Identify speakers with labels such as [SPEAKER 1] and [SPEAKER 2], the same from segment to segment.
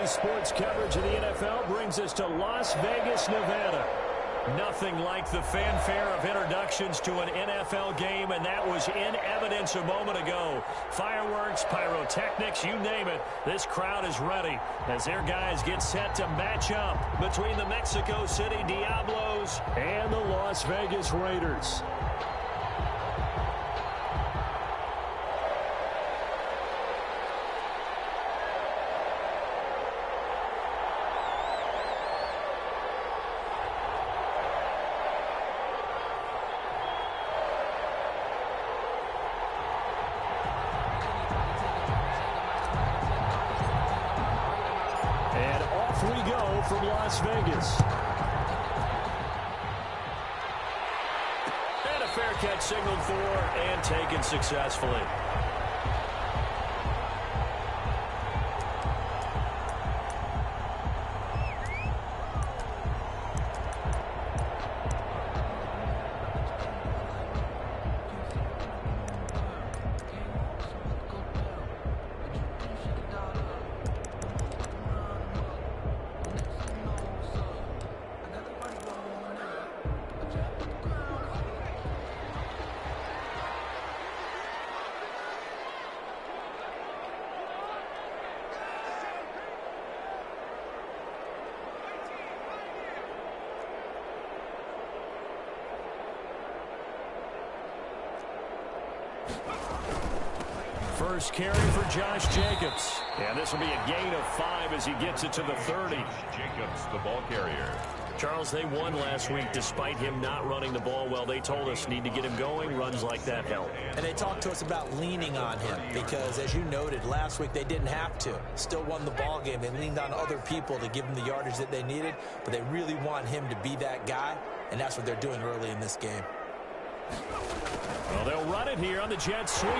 [SPEAKER 1] Today's sports coverage of the NFL brings us to Las Vegas, Nevada. Nothing like the fanfare of introductions to an NFL game, and that was in evidence a moment ago. Fireworks, pyrotechnics, you name it. This crowd is ready as their guys get set to match up between the Mexico City Diablos and the Las Vegas Raiders. From Las Vegas. And a fair catch signaled for and taken successfully. First carry for Josh Jacobs. And this will be a gain of 5 as he gets it to the 30.
[SPEAKER 2] Jacobs, the ball carrier.
[SPEAKER 1] Charles, they won last week despite him not running the ball well. They told us need to get him going. Runs like that help.
[SPEAKER 3] And they talked to us about leaning on him because, as you noted, last week they didn't have to. Still won the ball game. They leaned on other people to give them the yardage that they needed, but they really want him to be that guy, and that's what they're doing early in this game.
[SPEAKER 1] Well, they'll run it here on the jet sweep.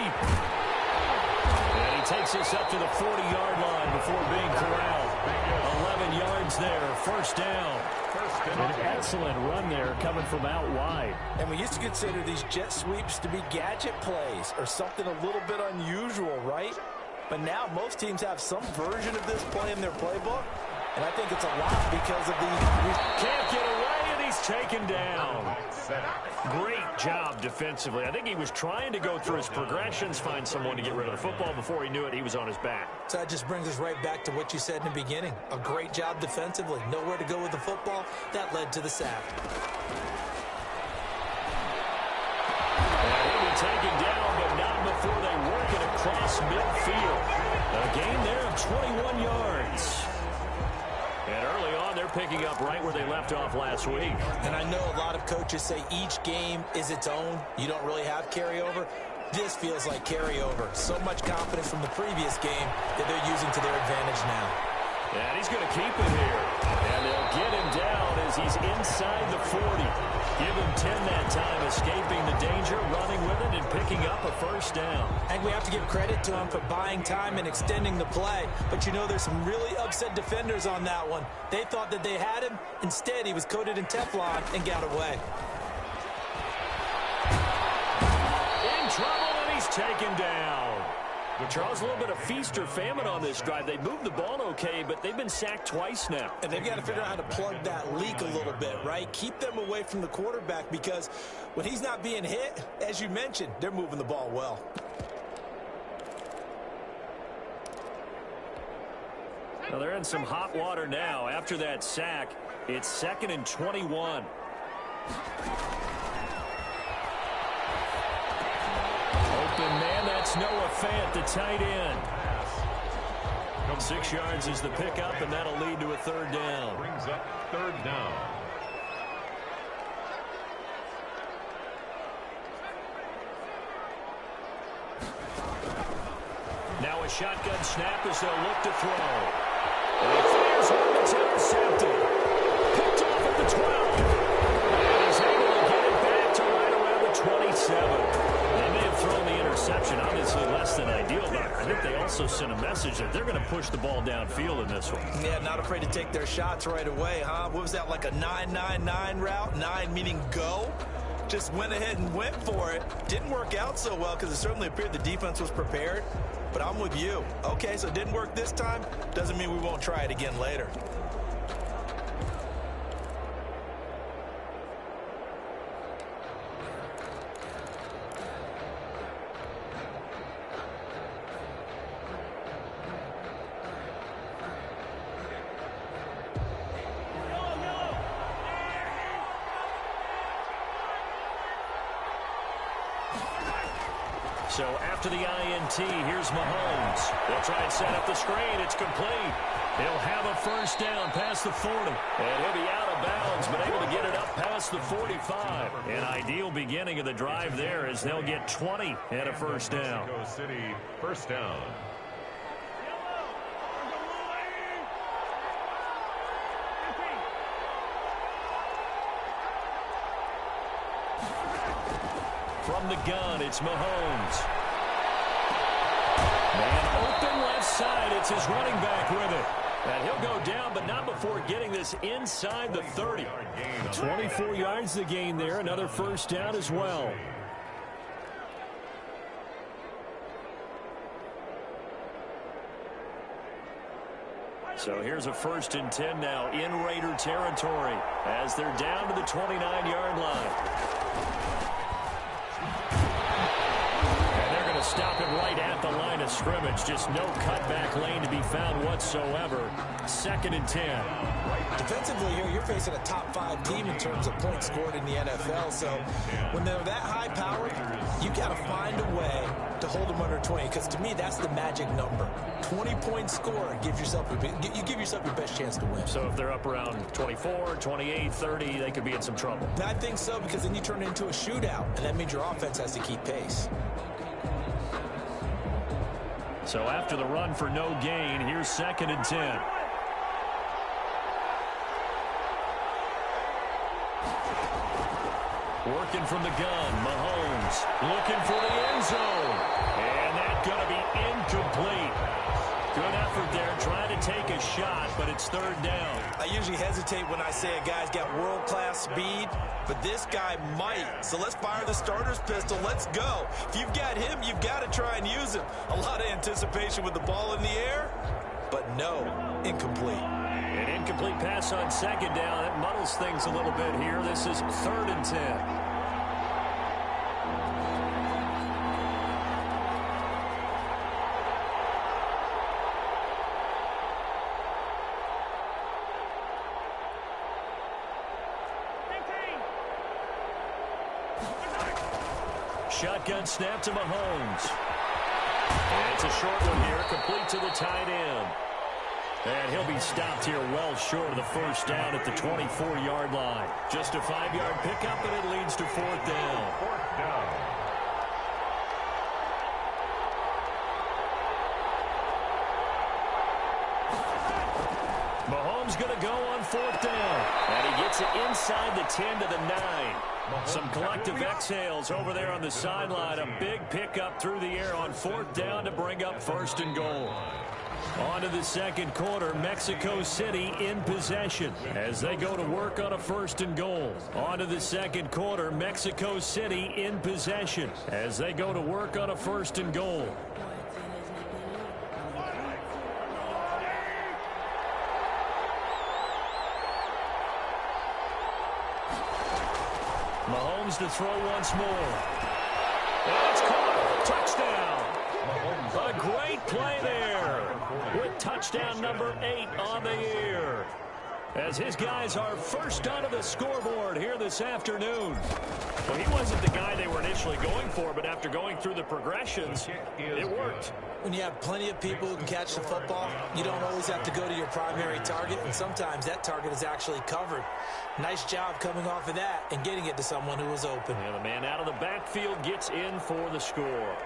[SPEAKER 1] And he takes us up to the 40-yard line before being corralled. 11 yards there, first down. An excellent run there coming from out wide.
[SPEAKER 4] And we used to consider these jet sweeps to be gadget plays or something a little bit unusual, right? But now most teams have some version of this play in their playbook. And I think it's a lot because of the...
[SPEAKER 1] Can't get away, and he's taken down. Great job defensively. I think he was trying to go through his progressions, find someone to get rid of the football. Before he knew it, he was on his back.
[SPEAKER 3] So that just brings us right back to what you said in the beginning. A great job defensively. Nowhere to go with the football. That led to the sack.
[SPEAKER 1] And he'll be taken down, but not before they work it across midfield. A gain there of 21 yards. And early on, they're picking up right where they left off last week.
[SPEAKER 3] And I know a lot of coaches say each game is its own. You don't really have carryover. This feels like carryover. So much confidence from the previous game that they're using to their advantage now.
[SPEAKER 1] And he's going to keep it here. And they'll get him down as he's inside the 40. Give him 10 that time, escaping the danger, running with it, and picking up a first down.
[SPEAKER 3] I think we have to give credit to him for buying time and extending the play. But you know there's some really upset defenders on that one. They thought that they had him. Instead, he was coated in Teflon and got away.
[SPEAKER 1] In trouble, and he's taken down. Charles, a little bit of feast or famine on this drive. They moved the ball okay, but they've been sacked twice now.
[SPEAKER 4] And they've got to figure out how to plug that leak a little bit, right? Keep them away from the quarterback because when he's not being hit, as you mentioned, they're moving the ball well.
[SPEAKER 1] Well, they're in some hot water now. After that sack, it's 2nd and 21. Open man, that's Noah Fant, the tight end. 6 yards is the pickup, and that'll lead to a third down.
[SPEAKER 2] Brings up third down.
[SPEAKER 1] Now a shotgun snap as they'll look to throw. And he fires one that's intercepted. Picked off at the 12. And he's able to get it back to right around the 27. They may have thrown the interception, obviously less than ideal, but I think they also sent a message that they're going to push the ball downfield in this one.
[SPEAKER 4] Yeah, not afraid to take their shots right away, huh? What was that, like a 9-9-9 route? 9 meaning go? Just went ahead and went for it. Didn't work out so well because it certainly appeared the defense was prepared. but I'm with you. Okay, so it didn't work this time. Doesn't mean we won't try it again later.
[SPEAKER 1] So after the INT, here's Mahomes. They'll try and set up the screen. It's complete. He'll have a first down past the 40. And he'll be out of bounds, but able to get it up past the 45. An ideal beginning of the drive there as they'll get 20 and a first down.
[SPEAKER 2] Mexico City, first down.
[SPEAKER 1] From the gun, it's Mahomes. Man open left side. It's his running back with it. And he'll go down, but not before getting this inside the 30. 24 yards to gain there. Another first down as well. So here's a 1st and 10 now in Raider territory as they're down to the 29-yard line. Stop it right at the line of scrimmage. Just no cutback lane to be found whatsoever. 2nd and 10.
[SPEAKER 3] Defensively here, you're facing a top 5 team in terms of points scored in the NFL. So when they're that high powered, you got to find a way to hold them under 20. Because to me, that's the magic number. 20-point score gives yourself you give yourself your best chance to win.
[SPEAKER 1] So if they're up around 24, 28, 30, they could be in some trouble.
[SPEAKER 3] I think so, because then you turn it into a shootout, and that means your offense has to keep pace.
[SPEAKER 1] So after the run for no gain, here's 2nd and 10. Working from the gun, Mahomes looking for the end zone. And that's going to be incomplete. Good effort there, trying to take a shot, but it's 3rd down.
[SPEAKER 4] I usually hesitate when I say a guy's got world-class speed, but this guy might. So let's fire the starter's pistol. Let's go. If you've got him, you've got to try and use him. A lot of anticipation with the ball in the air, but no, incomplete.
[SPEAKER 1] An incomplete pass on 2nd down. That muddles things a little bit here. This is 3rd and 10. Shotgun snap to Mahomes. And it's a short one here, complete to the tight end. And he'll be stopped here well short of the first down at the 24-yard line. Just a 5-yard pickup, and it leads to 4th down.
[SPEAKER 2] 4th down.
[SPEAKER 1] Mahomes going to go on 4th down. And he gets it inside the 10 to the 9. Some collective exhales over there on the sideline. A big pickup through the air on 4th down to bring up 1st and goal. On to the 2nd quarter, Mexico City in possession as they go to work on a 1st and goal. On to the 2nd quarter, Mexico City in possession as they go to work on a 1st and goal. Mahomes to throw once more. And it's caught. Touchdown. A great play there with touchdown number 8 on the year. As his guys are first onto the scoreboard here this afternoon. Well, he wasn't the guy they were initially going for, but after going through the progressions, it worked.
[SPEAKER 3] When you have plenty of people who can catch the football, you don't always have to go to your primary target, and sometimes that target is actually covered. Nice job coming off of that and getting it to someone who was open.
[SPEAKER 1] And the man out of the backfield gets in for the score.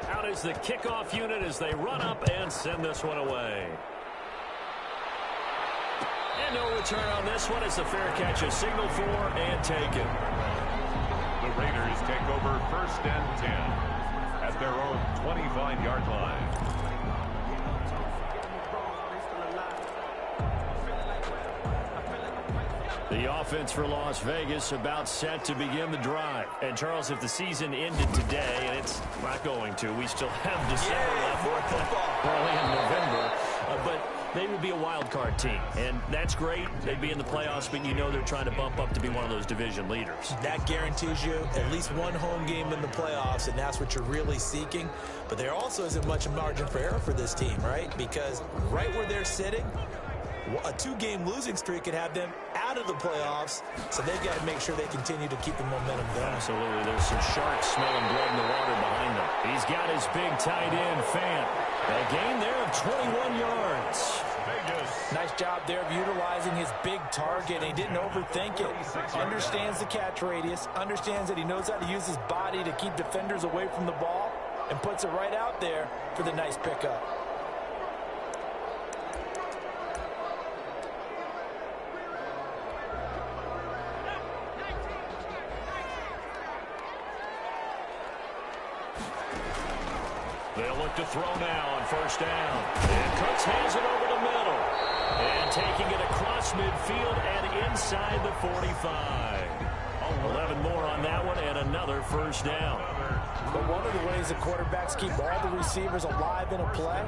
[SPEAKER 1] Out is the kickoff unit as they run up and send this one away. And no return on this one as the fair catch is signaled for and taken.
[SPEAKER 2] The Raiders take over 1st and 10 at their own 25-yard line.
[SPEAKER 1] The offense for Las Vegas about set to begin the drive. And, Charles, if the season ended today, and it's not going to, we still have December left.
[SPEAKER 4] More football.
[SPEAKER 1] Early in November. But they would be a wild card team. And that's great. They'd be in the playoffs, but you know they're trying to bump up to be one of those division leaders.
[SPEAKER 3] That guarantees you at least one home game in the playoffs, and that's what you're really seeking. But there also isn't much margin for error for this team, right? Because right where they're sitting, a two-game losing streak could have them out of the playoffs, so they've got to make sure they continue to keep the momentum going.
[SPEAKER 1] Absolutely. There's some sharks smelling blood in the water behind them. He's got his big tight end, Fant. A gain there of 21 yards.
[SPEAKER 4] Nice job there of utilizing his big target. He didn't overthink it. Understands the catch radius. Understands that he knows how to use his body to keep defenders away from the ball, and puts it right out there for the nice pickup.
[SPEAKER 1] They'll look to throw now on first down. And Cooks hands it over the middle. And taking it across midfield and inside the 45. 11 more on that one and another first down.
[SPEAKER 4] But one of the ways the quarterbacks keep all the receivers alive in a play,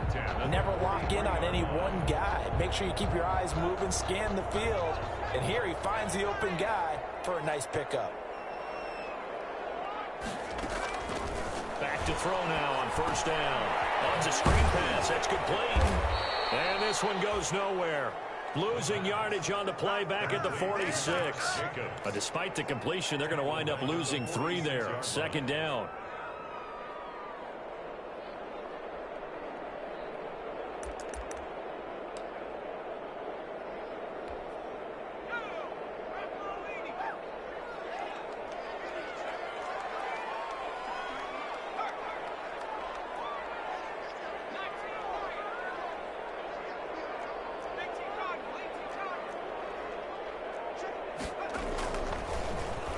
[SPEAKER 4] never lock in on any one guy. Make sure you keep your eyes moving, scan the field. And here he finds the open guy for a nice pickup.
[SPEAKER 1] Back to throw now on first down. On to screen pass. That's complete. And this one goes nowhere. Losing yardage on the play back at the 46. But despite the completion, they're going to wind up losing 3 there. Second down.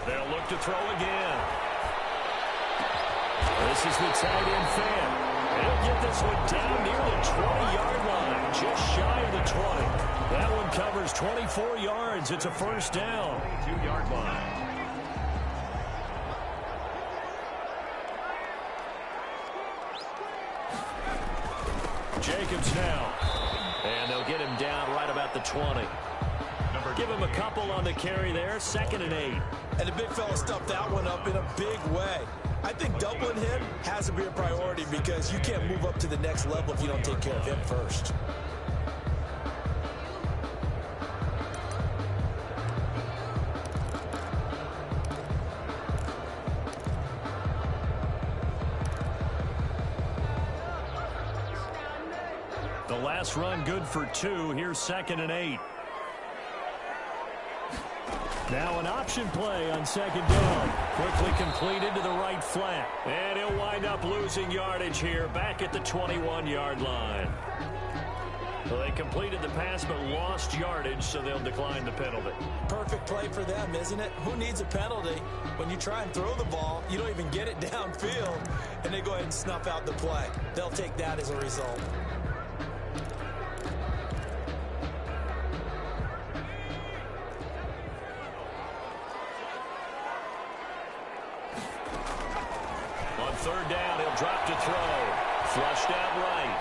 [SPEAKER 1] They'll look to throw again. This is the tight end, Fant. He'll get this one down near the 20-yard line, just shy of the 20. That one covers 24 yards. It's a first down.
[SPEAKER 2] 22-yard line.
[SPEAKER 1] Jacobs now. And they'll get him down right about the 20. Give him a couple on the carry there. 2nd and 8.
[SPEAKER 3] And the big fella stuffed that one up in a big way. I think doubling him has to be a priority because you can't move up to the next level if you don't take care of him first.
[SPEAKER 1] The last run good for 2. Here's 2nd and 8. Now an option play on 2nd down. Quickly completed to the right flat. And he'll wind up losing yardage here back at the 21-yard line. So they completed the pass but lost yardage, so they'll decline the penalty.
[SPEAKER 3] Perfect play for them, isn't it? Who needs a penalty? When you try and throw the ball, you don't even get it downfield, and they go ahead and snuff out the play. They'll take that as a result.
[SPEAKER 1] Third down, he'll drop to throw. Flushed out right.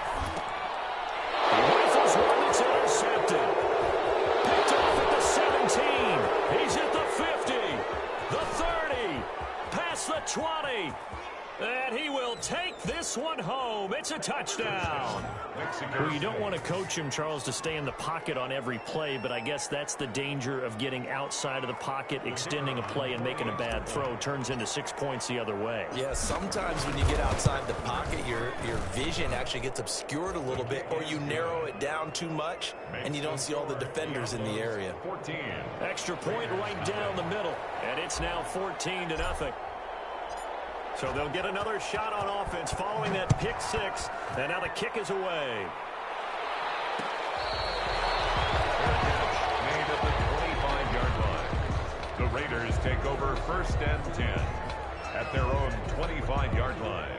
[SPEAKER 1] He rifles one that's intercepted. Picked off at the 17. He's at the 50. The 30. Past the 20. And he will take this one home. It's a touchdown. Well, you don't want to coach him, Charles, to stay in the pocket on every play, but I guess that's the danger of getting outside of the pocket, extending a play, and making a bad throw. Turns into 6 points the other way.
[SPEAKER 3] Yeah, sometimes when you get outside the pocket, your vision actually gets obscured a little bit, or you narrow it down too much, and you don't see all the defenders in the area.
[SPEAKER 2] 14.
[SPEAKER 1] Extra point right down the middle, and it's now 14-0. So they'll get another shot on offense following that pick 6, and now the kick is away.
[SPEAKER 2] Made at the 25-yard line. The Raiders take over 1st and 10 at their own 25-yard line.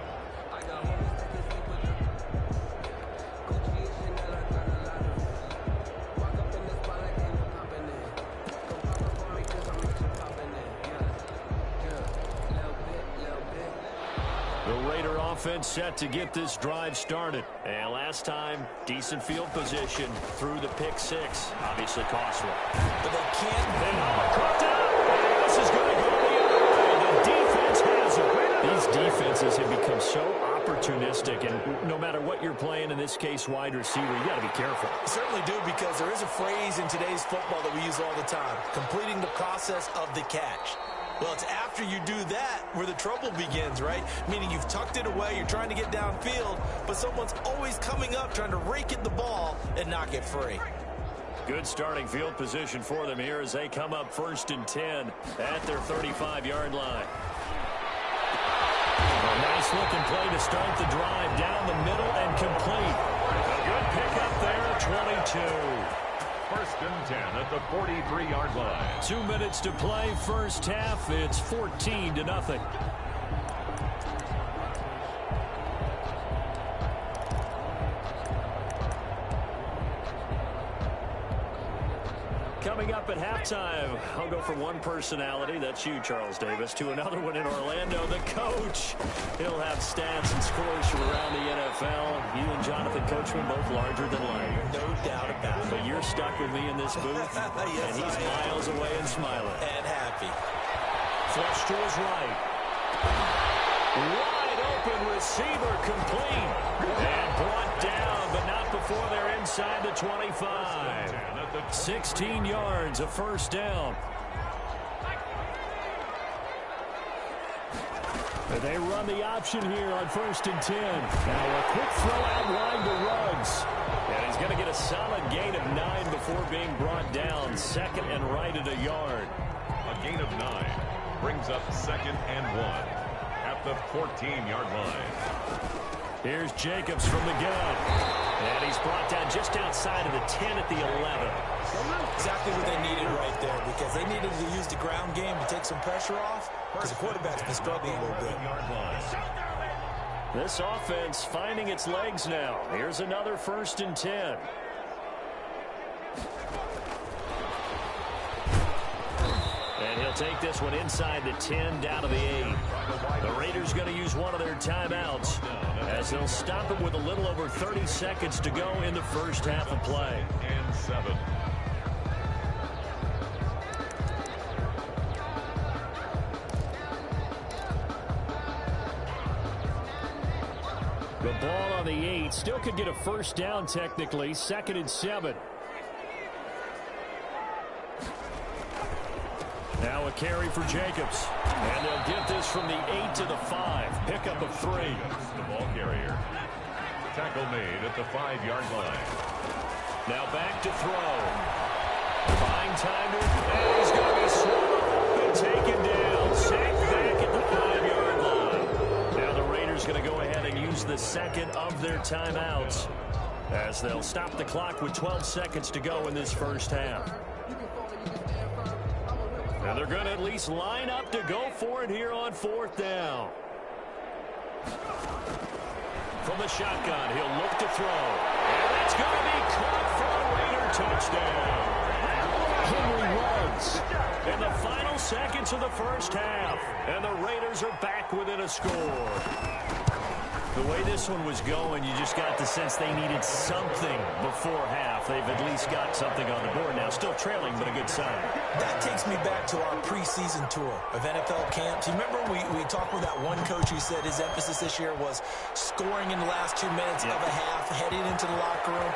[SPEAKER 1] offense set to get this drive started. And last time, decent field position through the pick six. Obviously costly.
[SPEAKER 4] But they can't.
[SPEAKER 1] Cooked up. And this is going to go the other way. The defense has it. These defenses have become so opportunistic, and no matter what you're playing, in this case wide receiver, you got to be careful.
[SPEAKER 4] Certainly do, because there is a phrase in today's football that we use all the time: completing the process of the catch. Well, it's after you do that where the trouble begins, right? Meaning you've tucked it away, you're trying to get downfield, but someone's always coming up trying to rake at the ball and knock it free.
[SPEAKER 1] Good starting field position for them here as they come up 1st and 10 at their 35-yard line. A nice-looking play to start the drive down the middle and complete. A good pickup there, 22.
[SPEAKER 2] 1st and 10 at the 43-yard line.
[SPEAKER 1] 2 minutes to play, first half. It's 14-0. Coming up at halftime, I'll go from one personality, that's you, Charles Davis, to another one in Orlando, the coach. He'll have stats and scores from around the NFL. You and Jonathan Coachman both larger than life.
[SPEAKER 4] No doubt about it.
[SPEAKER 1] But you're stuck with me in this booth,
[SPEAKER 4] Yes,
[SPEAKER 1] and he's miles away and smiling.
[SPEAKER 4] And happy.
[SPEAKER 1] Flush to his right. Wide open receiver complete. And brought down, but not before they're inside the 25. 16 yards, a first down. They run the option here on 1st and 10. Now a quick throw out wide to Ruggs. And he's going to get a solid gain of 9 before being brought down. 2nd and right at a yard.
[SPEAKER 2] A gain of 9 brings up 2nd and 1 at the 14-yard line.
[SPEAKER 1] Here's Jacobs from the gun. And he's brought down just outside of the 10 at the 11.
[SPEAKER 4] Exactly what they needed right there, because they needed to use the ground game to take some pressure off, because the quarterback's been struggling a little bit.
[SPEAKER 1] This offense finding its legs now. Here's another 1st and 10. And he'll take this one inside the 10 down to the 8. The Raiders going to use one of their timeouts as they'll stop it with a little over 30 seconds to go in the first half of play.
[SPEAKER 2] And 7.
[SPEAKER 1] The ball on the 8. Still could get a first down technically. 2nd and 7. Now a carry for Jacobs. And they'll get this from the 8 to the 5. Pickup of 3.
[SPEAKER 2] The ball carrier. Tackle made at the 5-yard line.
[SPEAKER 1] Now back to throw. Buying time to, and he's going to be swallowed and taken down. Sacked back at the 5-yard line. Now the Raiders going to go ahead and use the 2nd of their timeouts as they'll stop the clock with 12 seconds to go in this first half. And they're going to at least line up to go for it here on 4th down. From the shotgun, he'll look to throw. And that's going to be caught for a Raider touchdown. Henry Ruggs in the final seconds of the first half. And the Raiders are back within a score. The way this one was going, you just got the sense they needed something before half. They've at least got something on the board now. Still trailing, but a good sign.
[SPEAKER 4] That takes me back to our preseason tour of NFL camps. You remember we talked with that one coach who said his emphasis this year was scoring in the last 2 minutes of a half, heading into the locker room.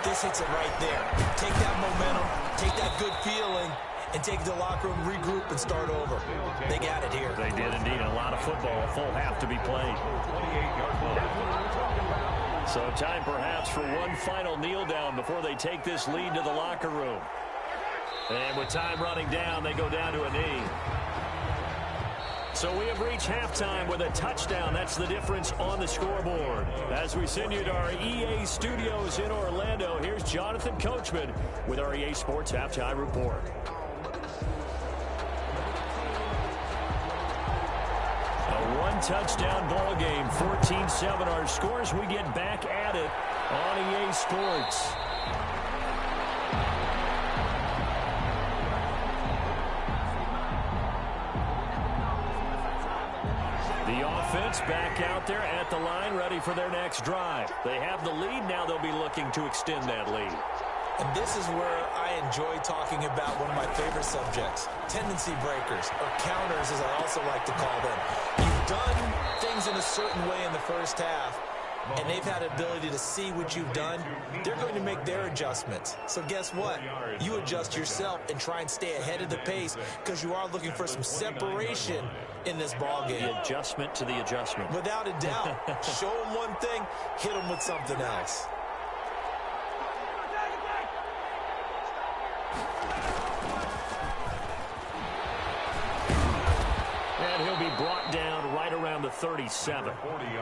[SPEAKER 4] This hits it right there. Take that momentum, take that good feeling, and take it to the locker room, regroup, and start over. They got it here.
[SPEAKER 1] They did indeed. A lot of football, a full half to be played.
[SPEAKER 2] 28-yard line.
[SPEAKER 1] So time perhaps for one final kneel down before they take this lead to the locker room. And with time running down, they go down to a knee. So we have reached halftime with a touchdown. That's the difference on the scoreboard. As we send you to our EA studios in Orlando, here's Jonathan Coachman with our EA Sports Halftime Report. A one-touchdown ball game, 14-7 our scores. We get back at it on EA Sports. The offense back out there at the line, ready for their next drive. They have the lead. Now they'll be looking to extend that lead.
[SPEAKER 3] And this is where I enjoy talking about one of my favorite subjects, tendency breakers, or counters as I also like to call them. You've done things in a certain way in the first half, and they've had the ability to see what you've done. They're going to make their adjustments. So guess what? You adjust yourself and try and stay ahead of the pace because you are looking for some separation in this ball game.
[SPEAKER 1] The adjustment to the adjustment.
[SPEAKER 3] Without a doubt. Show them one thing, hit them with something else.
[SPEAKER 1] And he'll be brought down right around the 37.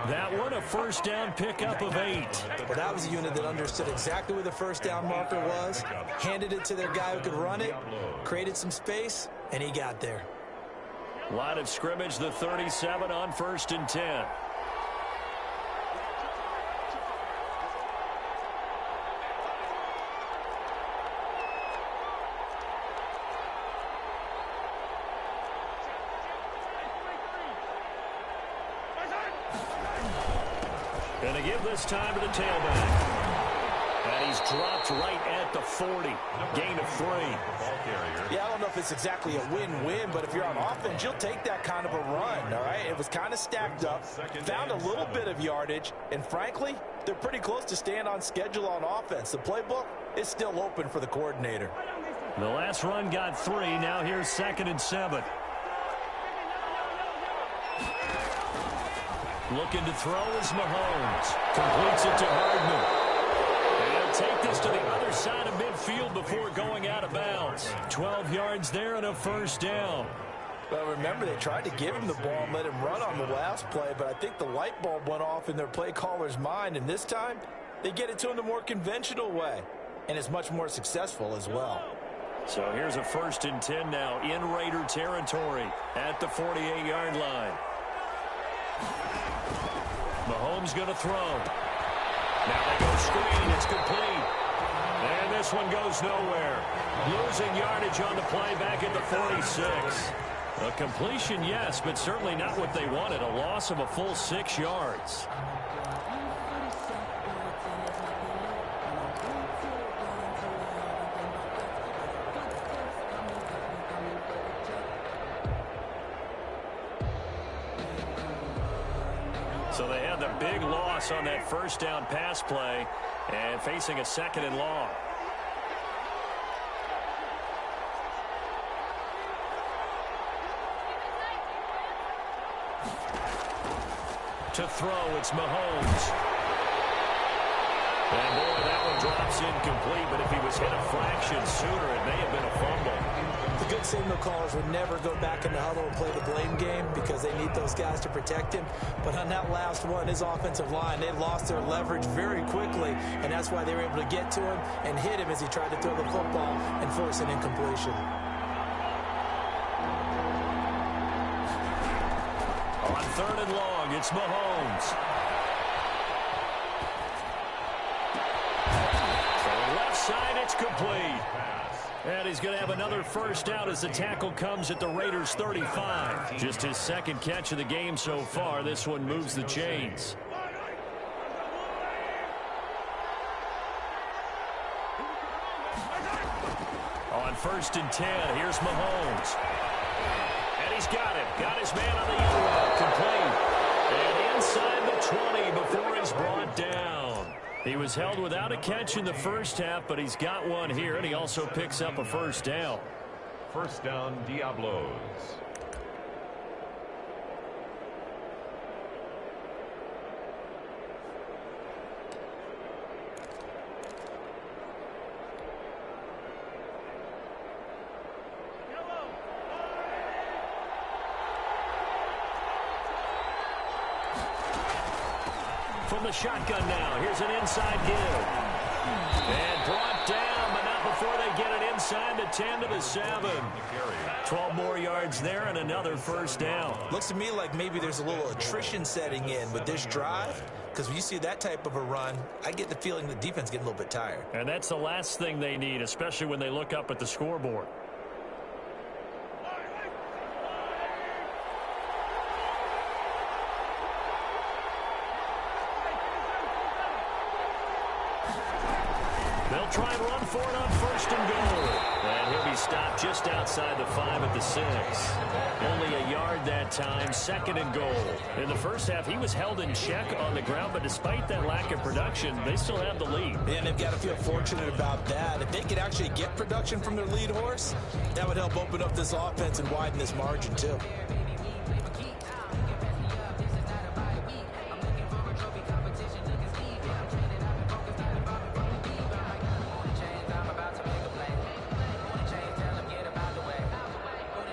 [SPEAKER 1] That one, a first down pickup of 8.
[SPEAKER 3] Well, that was a unit that understood exactly where the first down marker was, handed it to their guy who could run it, created some space, and he got there.
[SPEAKER 1] Line of scrimmage, the 37 on 1st and 10. Going to give this time to the tailback. And he's dropped right at the 40. Gain of 3.
[SPEAKER 4] Yeah, I don't know if it's exactly a win-win, but if you're on offense, you'll take that kind of a run, all right? It was kind of stacked up, found a little bit of yardage, and frankly, they're pretty close to staying on schedule on offense. The playbook is still open for the coordinator.
[SPEAKER 1] The last run got 3. Now here's 2nd and 7. Looking to throw is Mahomes. Completes it to Hardman. And take this to the other side of midfield before going out of bounds. 12 yards there and a first down.
[SPEAKER 4] Well, remember, they tried to give him the ball and let him run on the last play, but I think the light bulb went off in their play caller's mind, and this time they get it to him the more conventional way, and it's much more successful as well.
[SPEAKER 1] So here's a 1st and 10 now in Raider territory at the 48-yard line. Mahomes going to throw. Now they go screen. It's complete. And this one goes nowhere. Losing yardage on the play back at the 46. A completion, yes, but certainly not what they wanted. A loss of a full 6 yards. So they had the big loss on that first down pass play and facing a 2nd and long. To throw, it's Mahomes. And boy, that one drops incomplete, but if he was hit a fraction sooner, it may have been a fumble.
[SPEAKER 3] The good signal callers would never go back in the huddle and play the blame game because they need those guys to protect him. But on that last one, his offensive line, they lost their leverage very quickly, and that's why they were able to get to him and hit him as he tried to throw the football and force an incompletion.
[SPEAKER 1] On 3rd and long, it's Mahomes. So left side, it's complete. And he's going to have another first down as the tackle comes at the Raiders' 35. Just his 2nd catch of the game so far. This one moves the chains. On 1st and 10, here's Mahomes. And he's got it. Got his man on the end route. Complete. And inside the 20 before he's brought down. He was held without a catch in the first half, but he's got one here, and he also picks up a first down.
[SPEAKER 2] First down, Diablos.
[SPEAKER 1] From the shotgun now, here's an inside give. And brought down, but not before they get it inside the 10 to the 7. 12 more yards there and another first down.
[SPEAKER 3] Looks to me like maybe there's a little attrition setting in with this drive, because when you see that type of a run, I get the feeling the defense getting a little bit tired.
[SPEAKER 1] And that's the last thing they need, especially when they look up at the scoreboard. They'll try and run for it on first and goal. And he'll be stopped just outside the 5 at the 6. Only a yard that time, second and goal. In the first half, he was held in check on the ground, but despite that lack of production, they still have the lead.
[SPEAKER 3] And they've got to feel fortunate about that. If they could actually get production from their lead horse, that would help open up this offense and widen this margin too.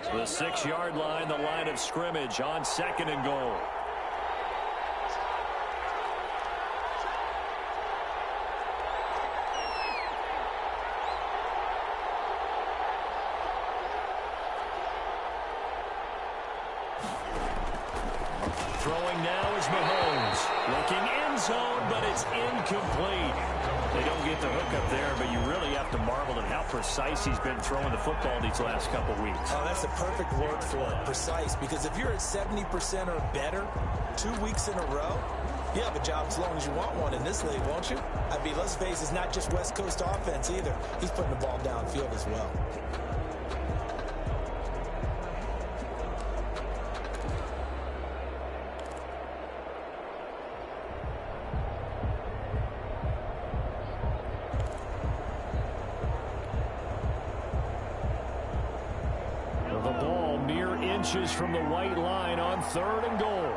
[SPEAKER 1] The 6-yard line, the line of scrimmage on second and goal. Throwing now is Mahomes. Looking end zone, but it's incomplete. They don't get the hook up there, but you really have to marvel at how precise he's been throwing the football these last couple weeks.
[SPEAKER 3] Oh, that's the perfect word for it, precise, because if you're at 70% or better 2 weeks in a row, you have a job as long as you want one in this league, won't you? I mean, let's face it, it's not just West Coast offense either. He's putting the ball downfield as well.
[SPEAKER 1] Inches from the white line on third and goal.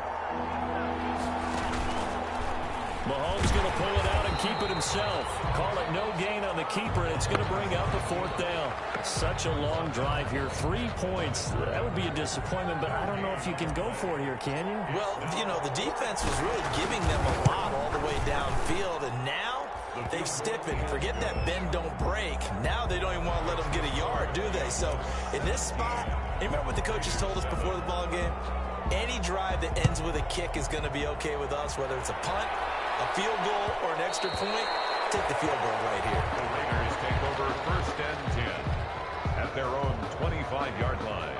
[SPEAKER 1] Mahomes going to pull it out and keep it himself. Call it no gain on the keeper, and it's going to bring up a fourth down. Such a long drive here. 3 points. That would be a disappointment, but I don't know if you can go for it here, can you?
[SPEAKER 3] Well, you know, the defense was really giving them a lot all the way downfield, and now they've stiffened. Forget that bend, don't break. Now they don't even want to let them get a yard, do they? So in this spot, remember what the coaches told us before the ball game? Any drive that ends with a kick is going to be okay with us, whether it's a punt, a field goal, or an extra point. Take the field goal right here.
[SPEAKER 2] The Raiders take over first and 10 at their own 25-yard line.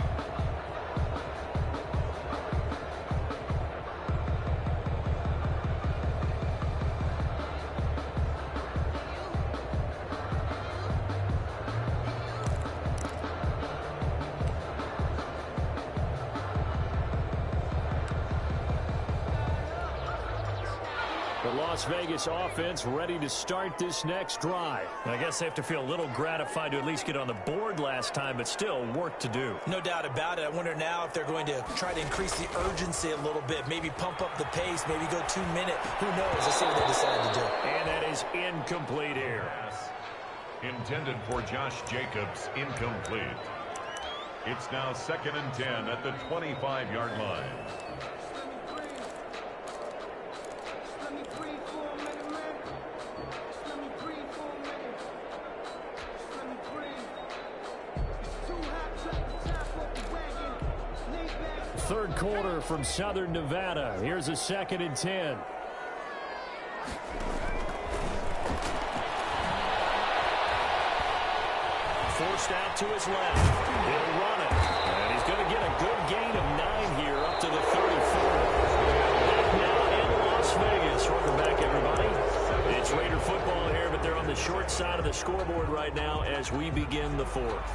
[SPEAKER 1] The Las Vegas offense ready to start this next drive. I guess they have to feel a little gratified to at least get on the board last time, but still work to do.
[SPEAKER 3] No doubt about it. I wonder now if they're going to try to increase the urgency a little bit, maybe pump up the pace, maybe go 2 minute. Who knows? Let's see what they decide to do.
[SPEAKER 1] And that is incomplete here.
[SPEAKER 2] Intended for Josh Jacobs, incomplete. It's now second and 10 at the 25-yard line.
[SPEAKER 1] Third quarter from Southern Nevada. Here's a second and 10. Forced out to his left. He'll run it. And he's going to get a good gain of 9 here up to the 34. Back now in Las Vegas. Welcome back, everybody. It's Raider football here, but they're on the short side of the scoreboard right now as we begin the fourth.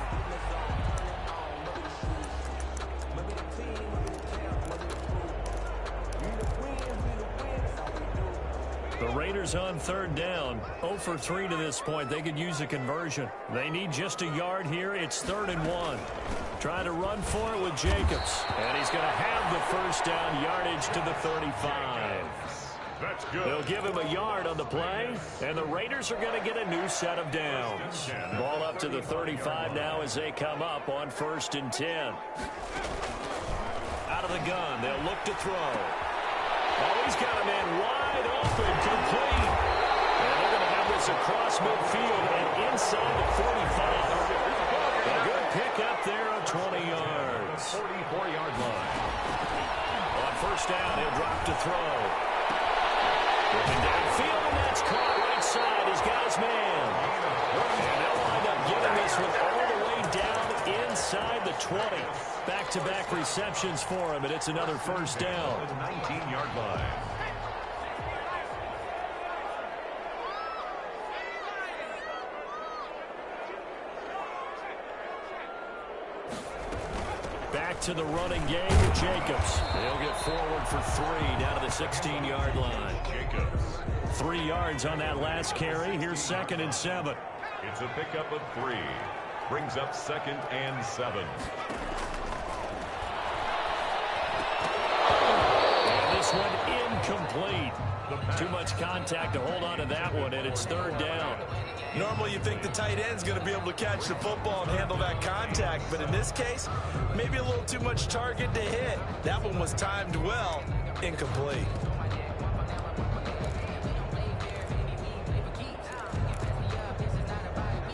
[SPEAKER 1] The Raiders on third down, 0 for 3 to this point. They could use a conversion. They need just a yard here. It's 3rd and 1. Trying to run for it with Jacobs. And he's going to have the first down, yardage to the 35.
[SPEAKER 2] That's good.
[SPEAKER 1] They'll give him a yard on the play, and the Raiders are going to get a new set of downs. Ball up to the 35 now as they come up on 1st and 10. Out of the gun, they'll look to throw. Oh, he's got a man wide open, complete. And they're going to have this across midfield and inside the 45. A good pickup there of 20 yards.
[SPEAKER 2] 44-yard line.
[SPEAKER 1] On first down, he'll drop to throw. Looking downfield, and that's caught right side. He's got his man. And they'll wind up getting this one all the way down inside the 20. Back-to-back receptions for him, and it's another first down.
[SPEAKER 2] 19-yard line.
[SPEAKER 1] back to the running game with Jacobs. He'll get forward for 3 down to the 16-yard line.
[SPEAKER 2] Jacobs.
[SPEAKER 1] 3 yards on that last carry. Here's 2nd and 7.
[SPEAKER 2] It's a pickup of 3. Brings up 2nd and 7.
[SPEAKER 1] And this one incomplete. Too much contact to hold on to that one, and it's 3rd down.
[SPEAKER 4] Normally you think the tight end's going to be able to catch the football and handle that contact, but in this case, maybe a little too much target to hit. That one was timed well, incomplete.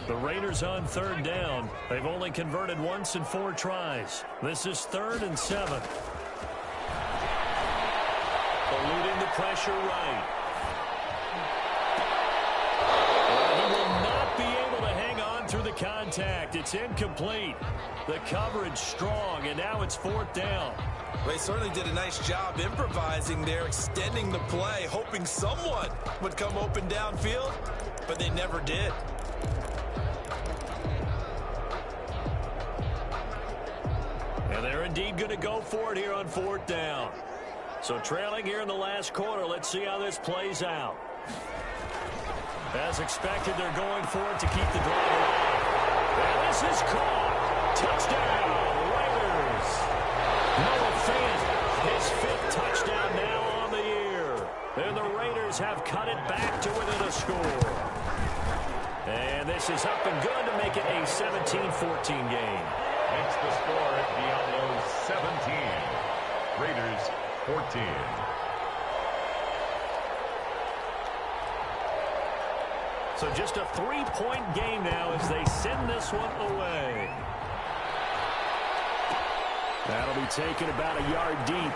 [SPEAKER 1] The Raiders on 3rd down. They've only converted once in 4 tries. This is 3rd and 7. Eluding the pressure right. He will not be able to hang on through the contact. It's incomplete. The coverage strong, and now it's 4th down.
[SPEAKER 4] They certainly did a nice job improvising there, extending the play, hoping someone would come open downfield, but they never did.
[SPEAKER 1] And they're indeed going to go for it here on 4th down. So trailing here in the last quarter, let's see how this plays out. As expected, they're going for it to keep the drive alive. And this is caught. Touchdown, Raiders. Noah Fant, his 5th touchdown now on the year. And the Raiders have cut it back to within a score. And this is up and good to make it a 17-14 game.
[SPEAKER 2] Makes the score at Diablo 17. Raiders 14.
[SPEAKER 1] So just a 3-point game now as they send this one away. That'll be taken about a yard deep.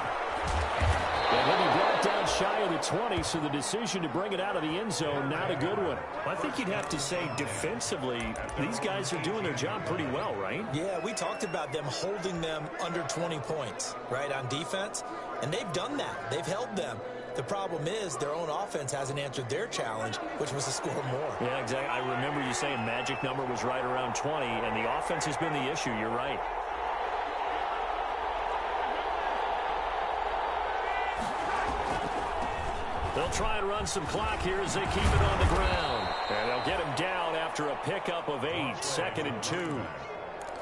[SPEAKER 1] And then he brought down shy of the 20, so the decision to bring it out of the end zone, not a good one. I think you'd have to say defensively, these guys are doing their job pretty well, right?
[SPEAKER 3] Yeah, we talked about them holding them under 20 points, right, on defense. And they've done that. They've held them. The problem is their own offense hasn't answered their challenge, which was to score more.
[SPEAKER 1] Yeah, exactly. I remember you saying magic number was right around 20, and the offense has been the issue. You're right. They'll try and run some clock here as they keep it on the ground. And they'll get him down after a pickup of 8, 2nd and 2.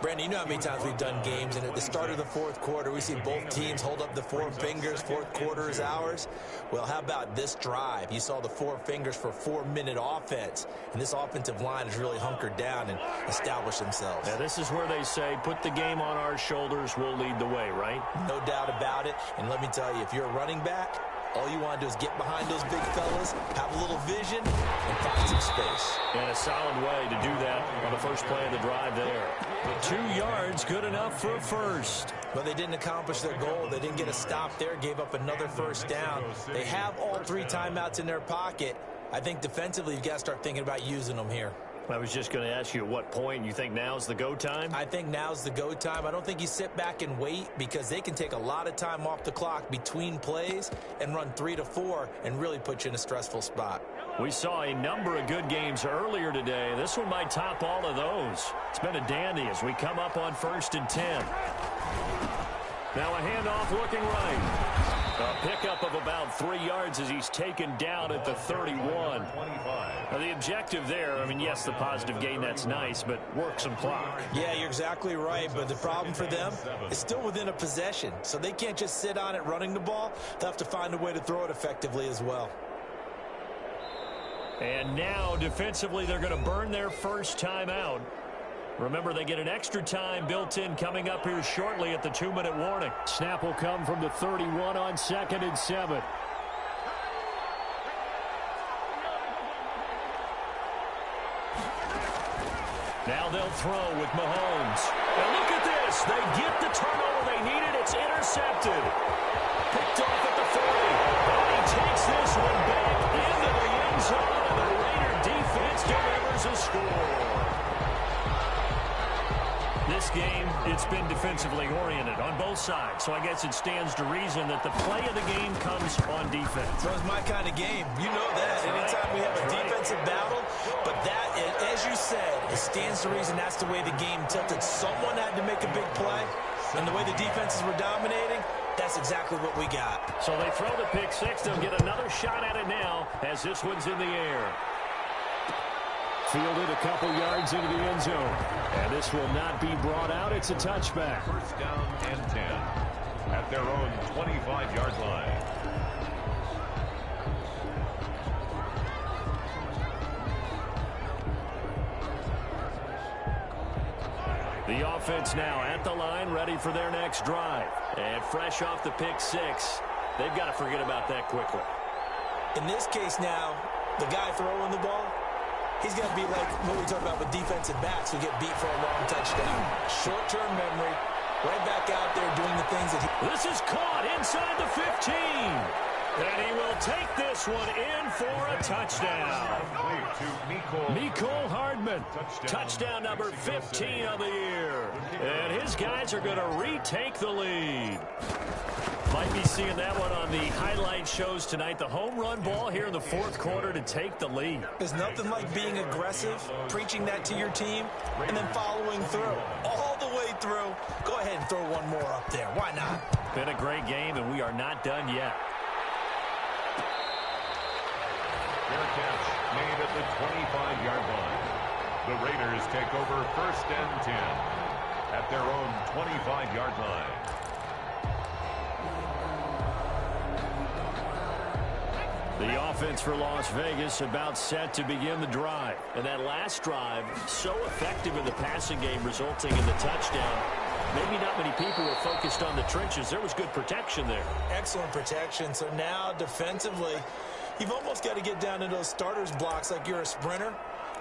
[SPEAKER 3] Brandon, you know how many times we've done games, and at the start of the 4th quarter, we see both teams hold up the 4 fingers, 4th quarter is ours. Well, how about this drive? You saw the 4 fingers for 4-minute offense, and this offensive line has really hunkered down and established themselves.
[SPEAKER 1] Yeah, this is where they say, put the game on our shoulders, we'll lead the way, right?
[SPEAKER 3] No doubt about it, and let me tell you, if you're a running back, all you want to do is get behind those big fellas, have a little vision, and find some space.
[SPEAKER 1] And a solid way to do that on the first play of the drive there. 2 yards, good enough for a first.
[SPEAKER 3] But they didn't accomplish their goal. They didn't get a stop there, gave up another 1st down. They have all 3 timeouts in their pocket. I think defensively, you've got to start thinking about using them here.
[SPEAKER 1] I was just going to ask you at what point you think now's the go time?
[SPEAKER 3] I think now's the go time. I don't think you sit back and wait because they can take a lot of time off the clock between plays and run 3 to 4 and really put you in a stressful spot.
[SPEAKER 1] We saw a number of good games earlier today. This one might top all of those. It's been a dandy as we come up on 1st and 10. Now a handoff looking right. A pickup of about 3 yards as he's taken down at the 31. Now the objective there, I mean, yes, the positive gain, that's nice, but work some clock.
[SPEAKER 3] Yeah, you're exactly right, but the problem for them is still within a possession, so they can't just sit on it running the ball. They'll have to find a way to throw it effectively as well.
[SPEAKER 1] And now, defensively, they're going to burn their first time out. Remember, they get an extra time built in coming up here shortly at the 2-minute warning. Snap will come from the 31 on 2nd and 7. Now they'll throw with Mahomes. And look at this. They get the turnover they needed. It's intercepted. Picked off at the 40. And he takes this one back into the end zone, and the Raider defense delivers a score. This game, it's been defensively oriented on both sides, so I guess it stands to reason that the play of the game comes on defense.
[SPEAKER 3] So it's my kind of game. You know that. Anytime we have a defensive battle, but that, as you said, it stands to reason that's the way the game tilted. Someone had to make a big play,
[SPEAKER 4] And the way the defenses were dominating, that's exactly what we got.
[SPEAKER 1] So they throw the pick six. They'll get another shot at it now as this one's in the air. Fielded a couple yards into the end zone. And this will not be brought out. It's a touchback.
[SPEAKER 2] First down and 10 at their own 25-yard line.
[SPEAKER 1] The offense now at the line, ready for their next drive. And fresh off the pick six, they've got to forget about that quickly.
[SPEAKER 4] In this case now, the guy throwing the ball, he's got to be like what we talk about with defensive backs who get beat for a long touchdown. Short-term memory, right back out there doing the things that he...
[SPEAKER 1] This is caught inside the 15. And he will take this one in for a touchdown. Mecole Hardman, touchdown number 15 of the year. And his guys are going to retake the lead. Might be seeing that one on the highlight shows tonight. The home run ball here in the fourth quarter to take the lead.
[SPEAKER 4] There's nothing like being aggressive, preaching that to your team, and then following through. All the way through. Go ahead and throw one more up there. Why not?
[SPEAKER 1] Been a great game, and we are not done yet.
[SPEAKER 2] Fair catch made at the 25-yard line. The Raiders take over first and 10 at their own 25-yard line.
[SPEAKER 1] The offense for Las Vegas about set to begin the drive. And that last drive, so effective in the passing game, resulting in the touchdown. Maybe not many people were focused on the trenches. There was good protection there.
[SPEAKER 4] Excellent protection. So now defensively, you've almost got to get down to those starters blocks like you're a sprinter.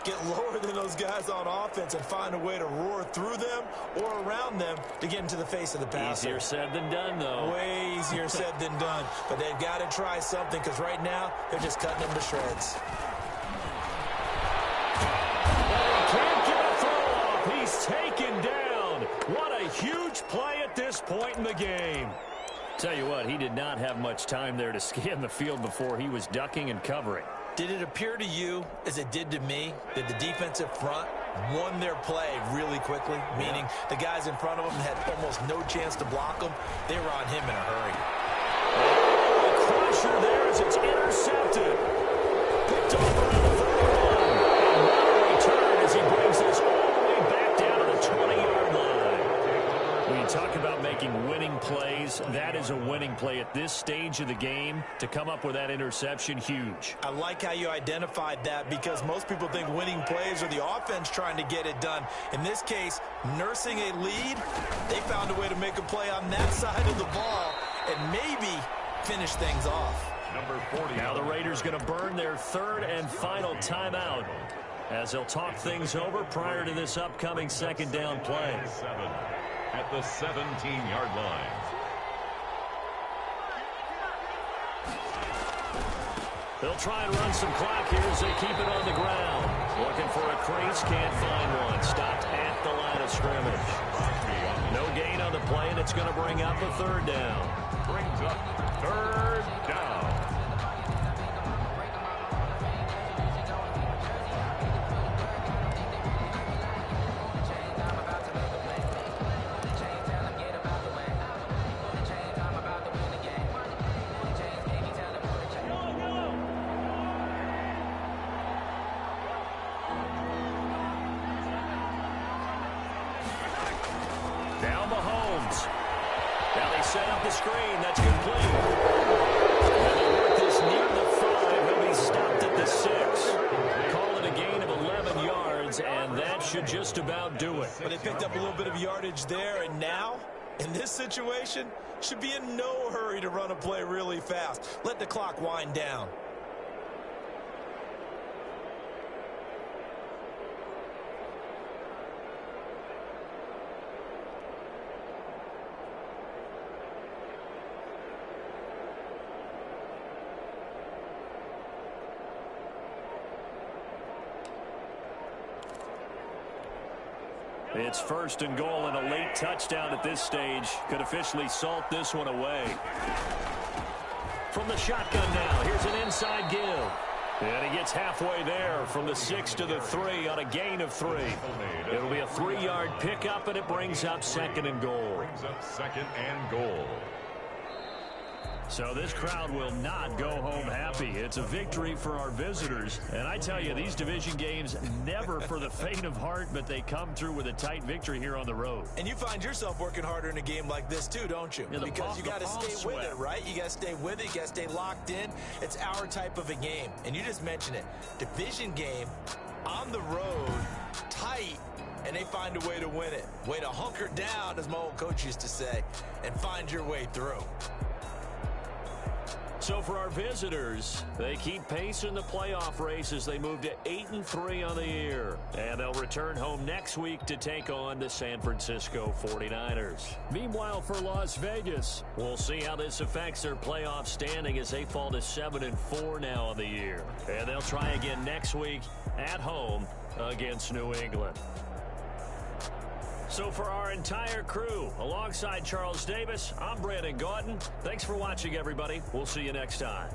[SPEAKER 4] Get lower than those guys on offense and find a way to roar through them or around them to get into the face of the passer.
[SPEAKER 1] Easier said than done, though.
[SPEAKER 4] Way easier said than done. But they've got to try something because right now they're just cutting them to shreds.
[SPEAKER 1] Can't get a throw off. He's taken down. What a huge play at this point in the game. Tell you what, he did not have much time there to scan the field before he was ducking and covering.
[SPEAKER 4] Did it appear to you, as it did to me, that the defensive front won their play really quickly? Meaning the guys in front of them had almost no chance to block them. They were on him in a hurry.
[SPEAKER 1] Oh, crusher there as it's intercepted. Picked off around the 31. And what a return as he brings this all the way back down to the 20-yard line. When you talk about making winning plays, that is a winning play at this stage of the game. To come up with that interception, huge.
[SPEAKER 4] I like how you identified that because most people think winning plays are the offense trying to get it done. In this case, nursing a lead, they found a way to make a play on that side of the ball and maybe finish things off.
[SPEAKER 2] Number 40.
[SPEAKER 1] Now the Raiders going to burn their third and final timeout as they'll talk things over prior to this upcoming second down play.
[SPEAKER 2] At the 17-yard line.
[SPEAKER 1] They'll try and run some clock here as they keep it on the ground. Looking for a crease, can't find one. Stopped at the line of scrimmage. No gain on the play, and it's going to bring up a third down.
[SPEAKER 2] Brings up third down.
[SPEAKER 1] Set up the screen. That's complete. And they work this near the 5. He'll be stopped at the 6. Call it a gain of 11 yards, and that should just about do it.
[SPEAKER 4] But they picked up a little bit of yardage there, and now, in this situation, should be in no hurry to run a play really fast. Let the clock wind down.
[SPEAKER 1] It's first and goal, and a late touchdown at this stage could officially salt this one away. From the shotgun now, here's an inside give. And he gets halfway there from the 6 to the 3 on a gain of 3. It'll be a 3-yard pickup, and it brings up 2nd and goal.
[SPEAKER 2] Brings up 2nd and goal.
[SPEAKER 1] So this crowd will not go home happy. It's a victory for our visitors. And I tell you, these division games, never for the faint of heart, but they come through with a tight victory here on the road.
[SPEAKER 3] And you find yourself working harder in a game like this too, don't you?
[SPEAKER 1] Yeah,
[SPEAKER 3] because you got to stay with it, right? You got to stay with it. You got to stay locked in. It's our type of a game. And you just mentioned it. Division game, on the road, tight, and they find a way to win it. Way to hunker down, as my old coach used to say, and find your way through.
[SPEAKER 1] So for our visitors, they keep pace in the playoff race as they move to 8-3 on the year. And they'll return home next week to take on the San Francisco 49ers. Meanwhile, for Las Vegas, we'll see how this affects their playoff standing as they fall to 7-4 now on the year. And they'll try again next week at home against New England. So for our entire crew, alongside Charles Davis, I'm Brandon Gaudin. Thanks for watching, everybody. We'll see you next time.